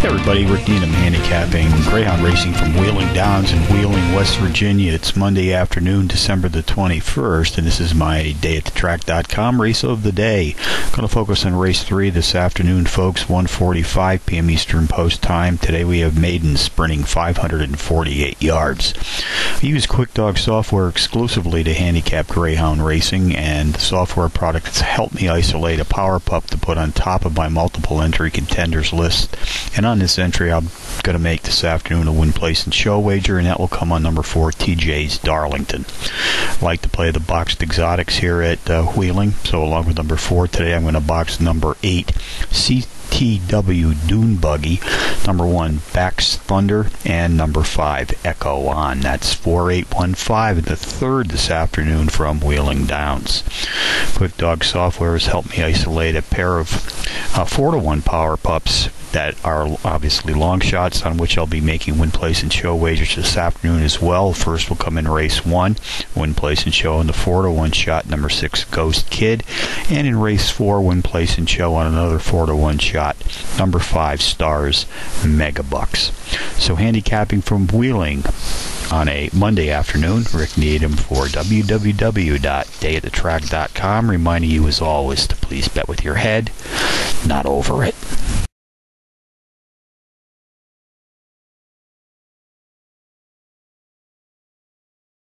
Everybody, Rick Needham handicapping Greyhound racing from Wheeling Downs in Wheeling, West Virginia. It's Monday afternoon, December the 21st, and this is my dayatthetrack.com race of the day. Going to focus on race 3 this afternoon, folks, 1:45 p.m. Eastern Post Time. Today we have maidens sprinting 548 yards. I use QuickDog software exclusively to handicap Greyhound racing, and the software product has helped me isolate a power pup to put on top of my multiple entry contenders list. And on this entry, I'm going to make this afternoon a win, place, and show wager, and that will come on number 4, TJ's Darlington. I like to play the boxed exotics here at Wheeling, so along with number 4 today, I'm going to box number 8, CTW Dune Buggy, number 1, Bax Thunder, and number 5, Echo On. That's 4815 at the 3rd this afternoon from Wheeling Downs. QuickDog software has helped me isolate a pair of 4-to-1 power pups that are obviously long shots, on which I'll be making win, place, and show wagers this afternoon as well. First will come in race 1, win, place, and show on the 4-to-1 shot, number 6, Ghost Kid. And in race 4, win, place, and show on another 4-to-1 shot, number 5, Stars Megabucks. So handicapping from Wheeling on a Monday afternoon, Rick Needham for www.dayatthetrack.com, reminding you as always to please bet with your head, not over it.